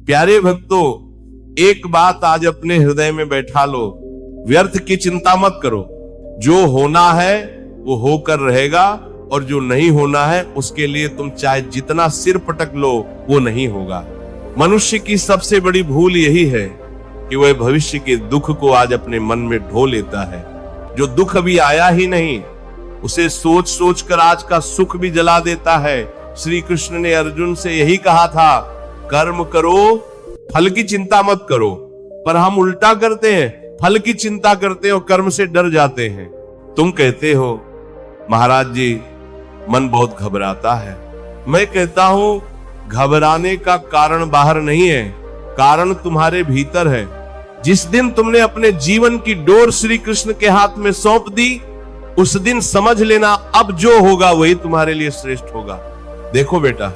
प्यारे भक्तों, एक बात आज अपने हृदय में बैठा लो, व्यर्थ की चिंता मत करो। जो होना है वो होकर रहेगा, और जो नहीं होना है उसके लिए तुम चाहे जितना सिर पटक लो वो नहीं होगा। मनुष्य की सबसे बड़ी भूल यही है कि वह भविष्य के दुख को आज अपने मन में ढो लेता है। जो दुख अभी आया ही नहीं उसे सोच सोच कर आज का सुख भी जला देता है। श्री कृष्ण ने अर्जुन से यही कहा था, कर्म करो, फल की चिंता मत करो। पर हम उल्टा करते हैं, फल की चिंता करते हैं और कर्म से डर जाते हैं। तुम कहते हो महाराज जी मन बहुत घबराता है। मैं कहता हूं घबराने का कारण बाहर नहीं है, कारण तुम्हारे भीतर है। जिस दिन तुमने अपने जीवन की डोर श्री कृष्ण के हाथ में सौंप दी, उस दिन समझ लेना अब जो होगा वही तुम्हारे लिए श्रेष्ठ होगा। देखो बेटा,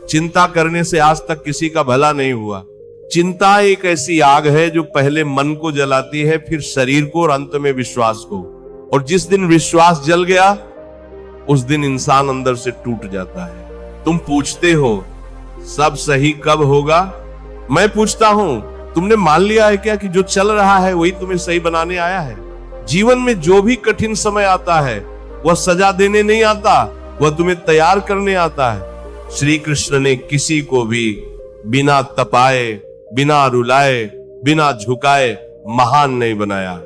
चिंता करने से आज तक किसी का भला नहीं हुआ। चिंता एक ऐसी आग है जो पहले मन को जलाती है, फिर शरीर को और अंत में विश्वास को। और जिस दिन विश्वास जल गया उस दिन इंसान अंदर से टूट जाता है। तुम पूछते हो सब सही कब होगा? मैं पूछता हूं तुमने मान लिया है क्या कि जो चल रहा है वही तुम्हें सही बनाने आया है? जीवन में जो भी कठिन समय आता है वह सजा देने नहीं आता, वह तुम्हें तैयार करने आता है। श्री कृष्ण ने किसी को भी बिना तपाए, बिना रुलाए, बिना झुकाए महान नहीं बनाया।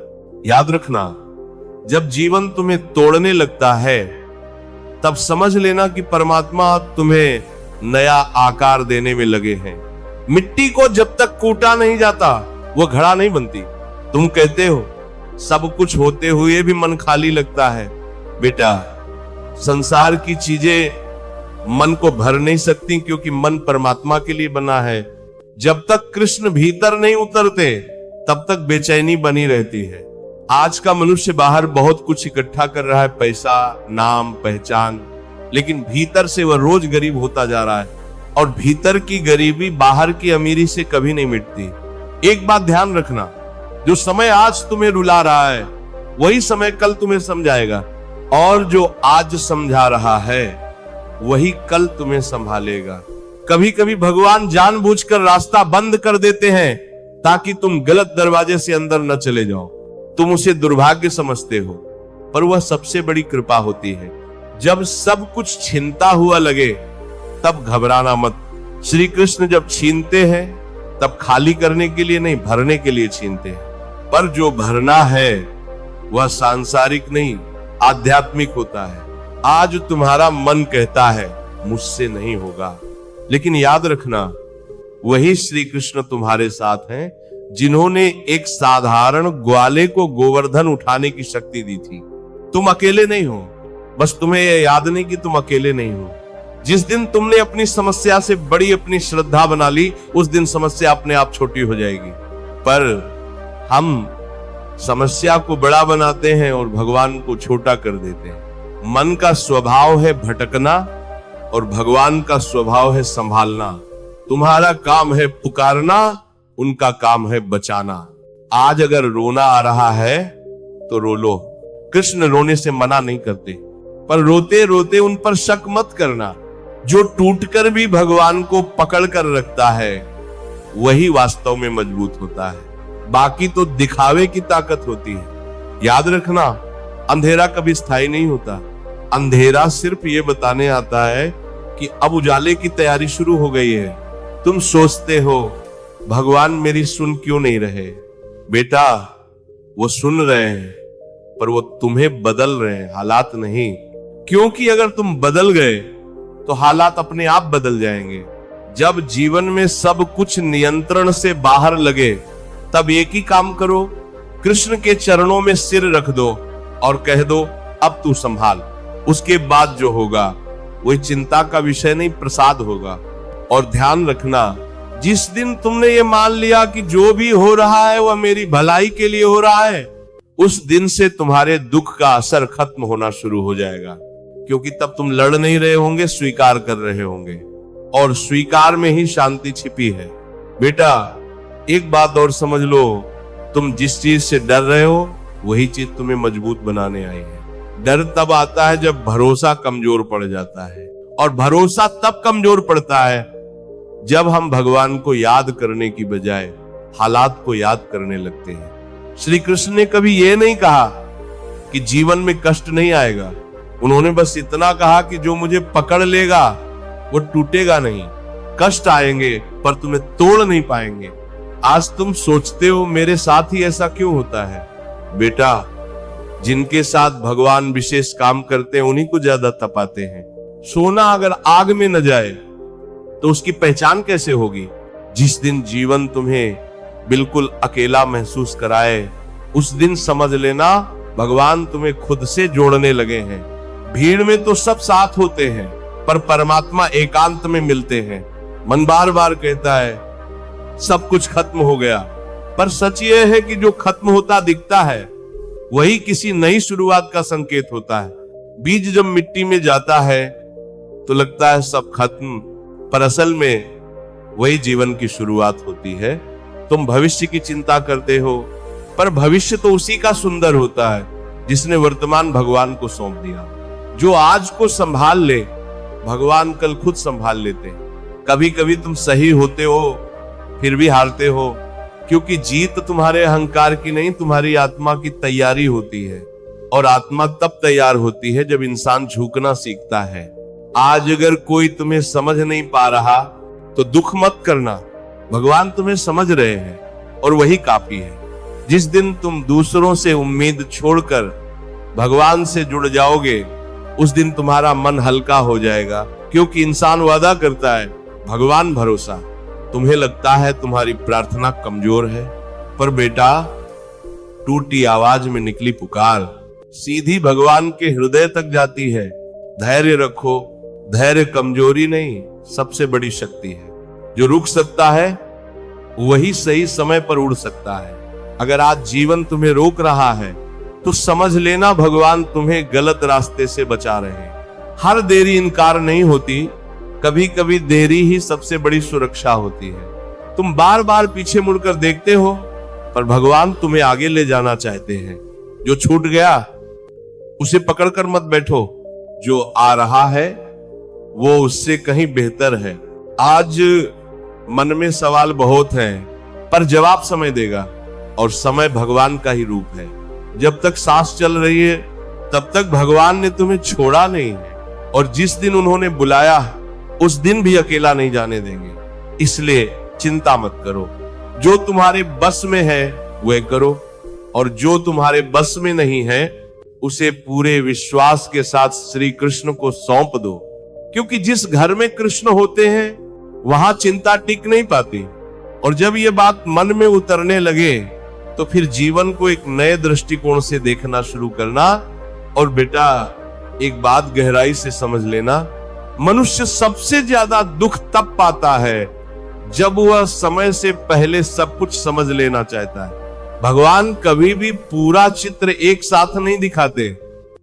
याद रखना, जब जीवन तुम्हें तोड़ने लगता है तब समझ लेना कि परमात्मा तुम्हें नया आकार देने में लगे हैं। मिट्टी को जब तक कूटा नहीं जाता वो घड़ा नहीं बनती। तुम कहते हो सब कुछ होते हुए भी मन खाली लगता है। बेटा, संसार की चीजें मन को भर नहीं सकती, क्योंकि मन परमात्मा के लिए बना है। जब तक कृष्ण भीतर नहीं उतरते तब तक बेचैनी बनी रहती है। आज का मनुष्य बाहर बहुत कुछ इकट्ठा कर रहा है, पैसा, नाम, पहचान, लेकिन भीतर से वह रोज गरीब होता जा रहा है। और भीतर की गरीबी बाहर की अमीरी से कभी नहीं मिटती। एक बात ध्यान रखना, जो समय आज तुम्हें रुला रहा है वही समय कल तुम्हें समझाएगा, और जो आज समझा रहा है वही कल तुम्हें संभालेगा। कभी कभी भगवान जानबूझकर रास्ता बंद कर देते हैं ताकि तुम गलत दरवाजे से अंदर न चले जाओ। तुम उसे दुर्भाग्य समझते हो, पर वह सबसे बड़ी कृपा होती है। जब सब कुछ छिनता हुआ लगे तब घबराना मत। श्री कृष्ण जब छीनते हैं तब खाली करने के लिए नहीं, भरने के लिए छीनते हैं। पर जो भरना है वह सांसारिक नहीं, आध्यात्मिक होता है। आज तुम्हारा मन कहता है मुझसे नहीं होगा, लेकिन याद रखना वही श्री कृष्ण तुम्हारे साथ हैं जिन्होंने एक साधारण ग्वाले को गोवर्धन उठाने की शक्ति दी थी। तुम अकेले नहीं हो, बस तुम्हें यह याद नहीं कि तुम अकेले नहीं हो। जिस दिन तुमने अपनी समस्या से बड़ी अपनी श्रद्धा बना ली, उस दिन समस्या अपने आप छोटी हो जाएगी। पर हम समस्या को बड़ा बनाते हैं और भगवान को छोटा कर देते हैं। मन का स्वभाव है भटकना और भगवान का स्वभाव है संभालना। तुम्हारा काम है पुकारना, उनका काम है बचाना। आज अगर रोना आ रहा है तो रो लो। कृष्ण रोने से मना नहीं करते, पर रोते रोते उन पर शक मत करना। जो टूटकर भी भगवान को पकड़ कर रखता है वही वास्तव में मजबूत होता है। बाकी तो दिखावे की ताकत होती है। याद रखना, अंधेरा कभी स्थायी नहीं होता। अंधेरा सिर्फ ये बताने आता है कि अब उजाले की तैयारी शुरू हो गई है। तुम सोचते हो भगवान मेरी सुन क्यों नहीं रहे? बेटा, वो सुन रहे हैं, पर वो तुम्हें बदल रहे हैं, हालात नहीं। क्योंकि अगर तुम बदल गए तो हालात अपने आप बदल जाएंगे। जब जीवन में सब कुछ नियंत्रण से बाहर लगे तब एक ही काम करो, कृष्ण के चरणों में सिर रख दो और कह दो अब तू संभाल। उसके बाद जो होगा वही चिंता का विषय नहीं, प्रसाद होगा। और ध्यान रखना, जिस दिन तुमने ये मान लिया कि जो भी हो रहा है वह मेरी भलाई के लिए हो रहा है, उस दिन से तुम्हारे दुख का असर खत्म होना शुरू हो जाएगा। क्योंकि तब तुम लड़ नहीं रहे होंगे, स्वीकार कर रहे होंगे, और स्वीकार में ही शांति छिपी है। बेटा, एक बात और समझ लो, तुम जिस चीज से डर रहे हो वही चीज तुम्हें मजबूत बनाने आई है। डर तब आता है जब भरोसा कमजोर पड़ जाता है, और भरोसा तब कमजोर पड़ता है जब हम भगवान को याद करने की बजाय हालात को याद करने लगते हैं। श्री कृष्ण ने कभी यह नहीं कहा कि जीवन में कष्ट नहीं आएगा। उन्होंने बस इतना कहा कि जो मुझे पकड़ लेगा वो टूटेगा नहीं। कष्ट आएंगे पर तुम्हें तोड़ नहीं पाएंगे। आज तुम सोचते हो मेरे साथ ही ऐसा क्यों होता है? बेटा, जिनके साथ भगवान विशेष काम करते हैं उन्हीं को ज्यादा तपाते हैं। सोना अगर आग में न जाए तो उसकी पहचान कैसे होगी? जिस दिन जीवन तुम्हें बिल्कुल अकेला महसूस कराए, उस दिन समझ लेना भगवान तुम्हें खुद से जोड़ने लगे हैं। भीड़ में तो सब साथ होते हैं, पर परमात्मा एकांत में मिलते हैं। मन बार बार कहता है सब कुछ खत्म हो गया, पर सच यह है कि जो खत्म होता दिखता है वही किसी नई शुरुआत का संकेत होता है। बीज जब मिट्टी में जाता है तो लगता है सब खत्म, पर असल में वही जीवन की शुरुआत होती है। तुम भविष्य की चिंता करते हो, पर भविष्य तो उसी का सुंदर होता है जिसने वर्तमान भगवान को सौंप दिया। जो आज को संभाल ले, भगवान कल खुद संभाल लेते हैं। कभी कभी तुम सही होते हो फिर भी हारते हो, क्योंकि जीत तुम्हारे अहंकार की नहीं, तुम्हारी आत्मा की तैयारी होती है। और आत्मा तब तैयार होती है जब इंसान झुकना सीखता है। आज अगर कोई तुम्हें समझ नहीं पा रहा तो दुख मत करना, भगवान तुम्हें समझ रहे हैं और वही काफी है। जिस दिन तुम दूसरों से उम्मीद छोड़कर भगवान से जुड़ जाओगे, उस दिन तुम्हारा मन हल्का हो जाएगा, क्योंकि इंसान वादा करता है भगवान भरोसा। तुम्हें लगता है तुम्हारी प्रार्थना कमजोर है, पर बेटा, टूटी आवाज में निकली पुकार सीधी भगवान के हृदय तक जाती है। धैर्य रखो, धैर्य कमजोरी नहीं, सबसे बड़ी शक्ति है। जो रुक सकता है वही सही समय पर उड़ सकता है। अगर आज जीवन तुम्हें रोक रहा है तो समझ लेना भगवान तुम्हें गलत रास्ते से बचा रहे हैं। हर देरी इनकार नहीं होती, कभी कभी देरी ही सबसे बड़ी सुरक्षा होती है। तुम बार बार पीछे मुड़कर देखते हो, पर भगवान तुम्हें आगे ले जाना चाहते हैं। जो छूट गया उसे पकड़कर मत बैठो, जो आ रहा है वो उससे कहीं बेहतर है। आज मन में सवाल बहुत हैं, पर जवाब समय देगा, और समय भगवान का ही रूप है। जब तक सांस चल रही है तब तक भगवान ने तुम्हें छोड़ा नहीं है, और जिस दिन उन्होंने बुलाया उस दिन भी अकेला नहीं जाने देंगे। इसलिए चिंता मत करो, जो तुम्हारे बस में है वह करो, और जो तुम्हारे बस में नहीं है उसे पूरे विश्वास के साथ श्री कृष्ण को सौंप दो। क्योंकि जिस घर में कृष्ण होते हैं वहां चिंता टिक नहीं पाती, और जब ये बात मन में उतरने लगे तो फिर जीवन को एक नए दृष्टिकोण से देखना शुरू करना। और बेटा, एक बात गहराई से समझ लेना, मनुष्य सबसे ज्यादा दुख तब पाता है जब वह समय से पहले सब कुछ समझ लेना चाहता है। भगवान कभी भी पूरा चित्र एक साथ नहीं दिखाते,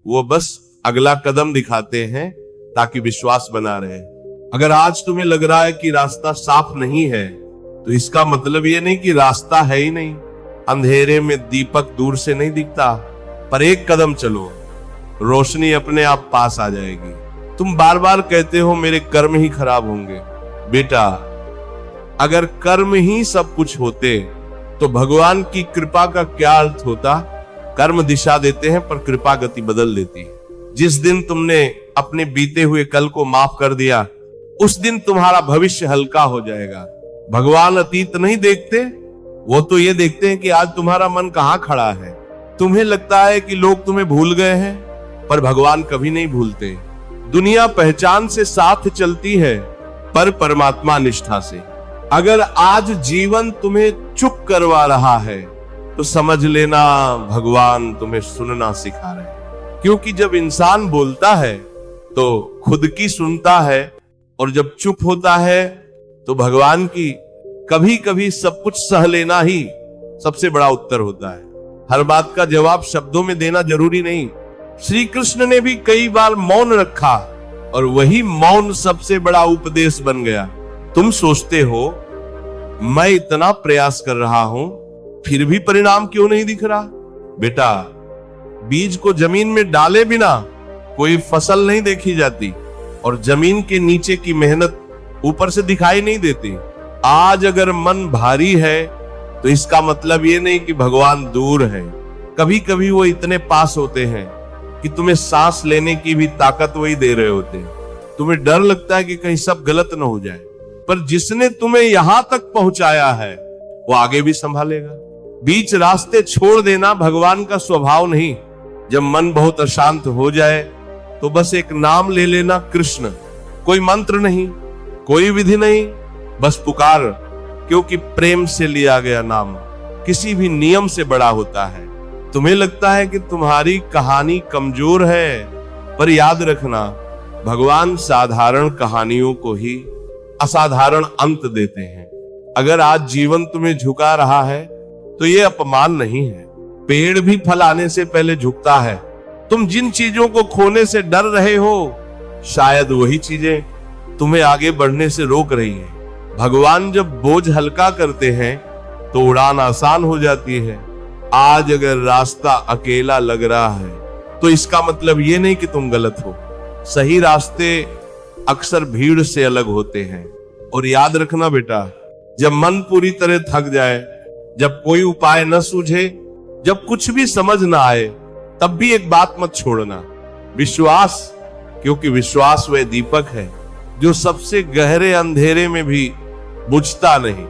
वो बस अगला कदम दिखाते हैं ताकि विश्वास बना रहे। अगर आज तुम्हें लग रहा है कि रास्ता साफ नहीं है, तो इसका मतलब ये नहीं कि रास्ता है ही नहीं। अंधेरे में दीपक दूर से नहीं दिखता, पर एक कदम चलो, रोशनी अपने आप पास आ जाएगी। तुम बार बार कहते हो मेरे कर्म ही खराब होंगे। बेटा, अगर कर्म ही सब कुछ होते तो भगवान की कृपा का क्या अर्थ होता? कर्म दिशा देते हैं पर कृपा गति बदल देती है। जिस दिन तुमने अपने बीते हुए कल को माफ कर दिया, उस दिन तुम्हारा भविष्य हल्का हो जाएगा। भगवान अतीत नहीं देखते, वो तो ये देखते हैं कि आज तुम्हारा मन कहाँ खड़ा है। तुम्हें लगता है कि लोग तुम्हें भूल गए हैं, पर भगवान कभी नहीं भूलते। दुनिया पहचान से साथ चलती है, पर परमात्मा निष्ठा से। अगर आज जीवन तुम्हें चुप करवा रहा है तो समझ लेना भगवान तुम्हें सुनना सिखा रहे हैं। क्योंकि जब इंसान बोलता है तो खुद की सुनता है, और जब चुप होता है तो भगवान की। कभी कभी सब कुछ सह लेना ही सबसे बड़ा उत्तर होता है। हर बात का जवाब शब्दों में देना जरूरी नहीं। श्री कृष्ण ने भी कई बार मौन रखा, और वही मौन सबसे बड़ा उपदेश बन गया। तुम सोचते हो मैं इतना प्रयास कर रहा हूं फिर भी परिणाम क्यों नहीं दिख रहा? बेटा, बीज को जमीन में डाले बिना कोई फसल नहीं देखी जाती, और जमीन के नीचे की मेहनत ऊपर से दिखाई नहीं देती। आज अगर मन भारी है तो इसका मतलब ये नहीं कि भगवान दूर है। कभी कभी वो इतने पास होते हैं कि तुम्हें सांस लेने की भी ताकत वही दे रहे होते हैं। तुम्हें डर लगता है कि कहीं सब गलत ना हो जाए, पर जिसने तुम्हें यहां तक पहुंचाया है वो आगे भी संभालेगा। बीच रास्ते छोड़ देना भगवान का स्वभाव नहीं। जब मन बहुत अशांत हो जाए तो बस एक नाम ले लेना, कृष्ण। कोई मंत्र नहीं, कोई विधि नहीं, बस पुकार, क्योंकि प्रेम से लिया गया नाम किसी भी नियम से बड़ा होता है। तुम्हें लगता है कि तुम्हारी कहानी कमजोर है, पर याद रखना भगवान साधारण कहानियों को ही असाधारण अंत देते हैं। अगर आज जीवन तुम्हें झुका रहा है तो ये अपमान नहीं है। पेड़ भी फल आने से पहले झुकता है। तुम जिन चीजों को खोने से डर रहे हो, शायद वही चीजें तुम्हें आगे बढ़ने से रोक रही है। भगवान जब बोझ हल्का करते हैं तो उड़ान आसान हो जाती है। आज अगर रास्ता अकेला लग रहा है तो इसका मतलब ये नहीं कि तुम गलत हो। सही रास्ते अक्सर भीड़ से अलग होते हैं। और याद रखना बेटा, जब मन पूरी तरह थक जाए, जब कोई उपाय न सूझे, जब कुछ भी समझ ना आए, तब भी एक बात मत छोड़ना, विश्वास। क्योंकि विश्वास वह दीपक है जो सबसे गहरे अंधेरे में भी बुझता नहीं।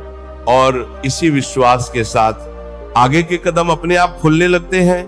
और इसी विश्वास के साथ आगे के कदम अपने आप खुलने लगते हैं।